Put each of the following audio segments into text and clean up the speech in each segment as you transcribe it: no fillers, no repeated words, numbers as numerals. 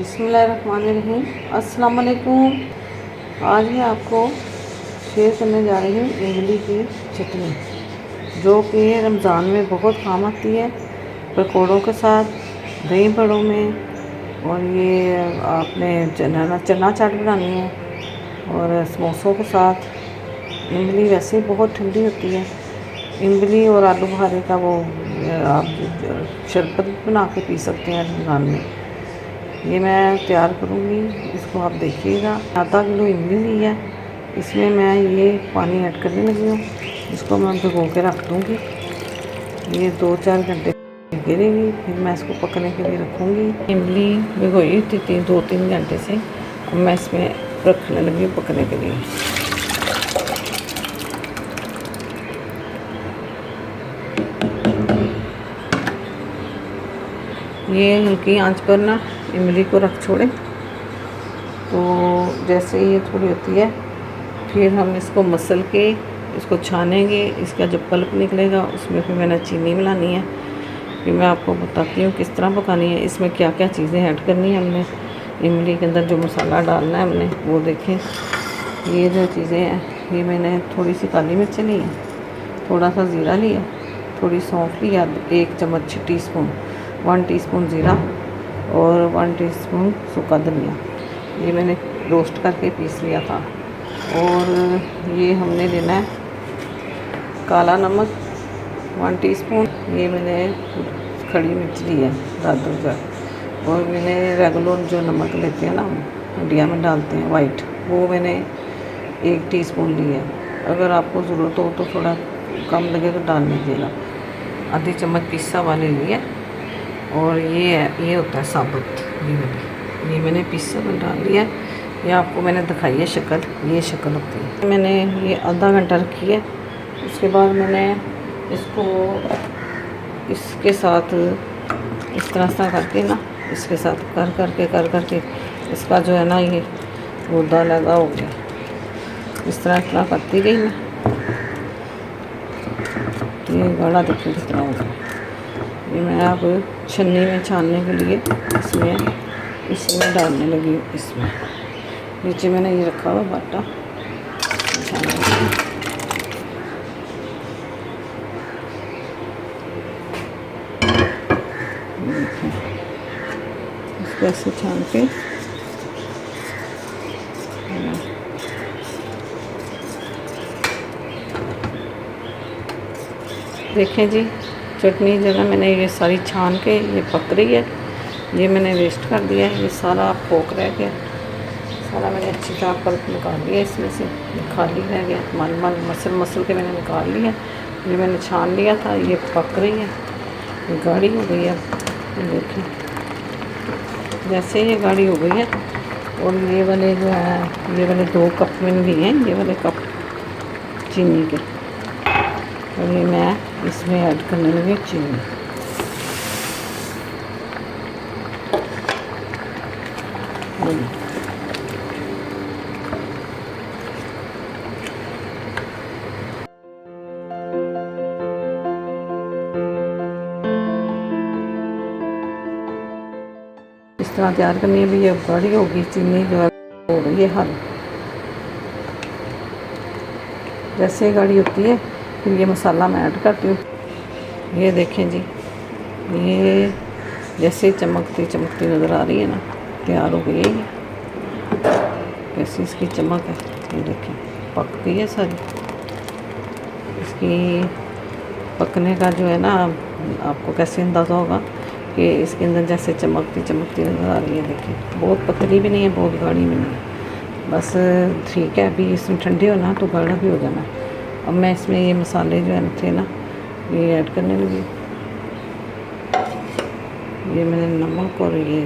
बिस्मिल्लाहिर्रहमानिर्रहीम। अस्सलाम वालेकुम। आज मैं आपको शेयर करने जा रही हूँ इमली की चटनी, जो कि रमज़ान में बहुत काम आती है, पकौड़ों के साथ, दही बड़ों में। और ये आपने चना चाट बनानी है और समोसों के साथ। इमली वैसे ही बहुत ठंडी होती है। इमली और आलू बुखारे का वो आप शरबत बना के पी सकते हैं रमज़ान में। ये मैं तैयार करूँगी, इसको आप देखिएगा। आधा किलो इमली ली है, इसमें मैं ये पानी ऐड करने लगी हूँ। इसको मैं भिगो के रख दूँगी, ये 2-4 घंटे गिरेगी, फिर मैं इसको पकने के लिए रखूँगी। इमली भिगोई थी 2-3 घंटे से, अब मैं इसमें रखने लगी हूँ पकने के लिए। ये हल्की आंच पर ना इमली को रख छोड़े, तो जैसे ही ये थोड़ी होती है फिर हम इसको मसल के इसको छानेंगे। इसका जो पल्प निकलेगा उसमें फिर मैंने चीनी मिलानी है। फिर मैं आपको बताती हूँ किस तरह पकानी है, इसमें क्या क्या चीज़ें ऐड करनी है हमने। इमली के अंदर जो मसाला डालना है हमने वो देखें। ये जो चीज़ें हैं, ये मैंने थोड़ी सी काली मिर्च ली है, थोड़ा सा ज़ीरा लिया, थोड़ी सौंफ लिया, 1 चम्मच टीस्पून 1 टीस्पून ज़ीरा और 1 टीस्पून सूखा धनिया, ये मैंने रोस्ट करके पीस लिया था। और ये हमने लेना है काला नमक 1 टीस्पून, ये मैंने खड़ी मिर्च ली है दादर। और मैंने रेगुलर जो नमक लेते हैं ना, इंडिया में डालते हैं वाइट, वो मैंने 1 टीस्पून ली है। अगर आपको ज़रूरत हो तो थोड़ा कम लगे तो डाल लीजिएगा। आधी चम्मच पिसा वाले लिए। और ये होता है साबुत, ये मैंने पिसा में डाल दिया। ये आपको मैंने दिखाई है शक्ल, ये शक्ल होती है। मैंने ये आधा घंटा रखी है। उसके बाद मैंने इसको इसके साथ इस तरह सा करके ना, इसके साथ कर करके इसका जो है ना ये गुदा लगा हो गया। इस तरह करती गई मैं, ये गाढ़ा देखिए कितना हो गया। ये मैं अब छन्नी में छानने के लिए इसमें डालने लगी हूँ। इसमें नीचे मैंने ये रखा हुआ बाटा छानने के लिए। इसको ऐसे छान के देखें जी, चटनी जगह मैंने ये सारी छान के ये पक रही है। ये मैंने वेस्ट कर दिया है, ये सारा फोक रह गया, सारा मैंने अच्छी तरह पल्प निकाल लिया इसमें से। ये खाली रह गया, मसल के मैंने निकाल लिया। ये मैंने छान लिया था, ये पक रही है, ये गाढ़ी हो गई है। ये देखें, जैसे ये गाढ़ी हो गई है। और ये वाले जो है, ये वाले 2 कप मैंने लिए हैं, ये वाले कप चीनी के। और ये मैं इसमें ऐड करने लगी चीनी। इस तरह तैयार करनी है। भी ये गाढ़ी होगी, चीनी जो है हो गई है हल। जैसे ही गाढ़ी होती है फिर ये मसाला मैं ऐड करती हूँ। ये देखें जी, ये जैसे ही चमकती नज़र आ रही है ना, तैयार हो गई है ये। कैसी इसकी चमक है, ये देखें पक गई है सारी। इसकी पकने का जो है ना, आपको कैसे अंदाज़ा होगा कि इसके अंदर जैसे चमकती नज़र आ रही है। देखिए बहुत पतली भी नहीं है, बहुत गाढ़ी भी नहीं है, बस ठीक है। अभी इसमें ठंडे होना तो गाढ़ा भी हो जाना। अब मैं इसमें ये मसाले जो है थे ना, ये ऐड करने लगी। ये मैंने नमक और ये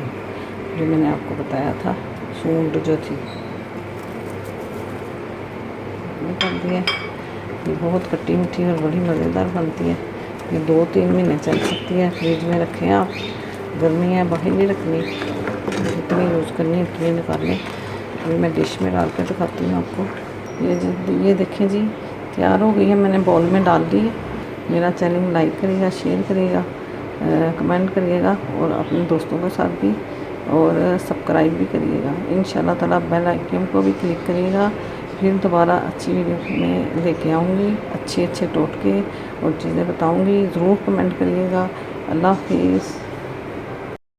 जो मैंने आपको बताया था सूंड जो थी कर दिया। ये बहुत खट्टी मीठी और बड़ी मज़ेदार बनती है। ये 2-3 महीने चल सकती है। फ्रिज में रखें आप, गर्मी है बाहर नहीं रखनी, जितनी यूज़ करनी है उतनी निकालें। अभी मैं डिश में डाल कर दिखाती हूँ आपको। ये देखें जी, तैयार हो गई है। मैंने बाउल में डाल दी है। मेरा चैनल लाइक करिएगा, शेयर करिएगा, कमेंट करिएगा और अपने दोस्तों के साथ भी और सब्सक्राइब भी करिएगा। इंशाल्लाह ताला बेल आइकन को भी क्लिक करिएगा। फिर दोबारा अच्छी वीडियो में लेके आऊँगी, अच्छे अच्छे टोटके और चीज़ें बताऊँगी। ज़रूर कमेंट करिएगा। अल्लाह हाफिज़।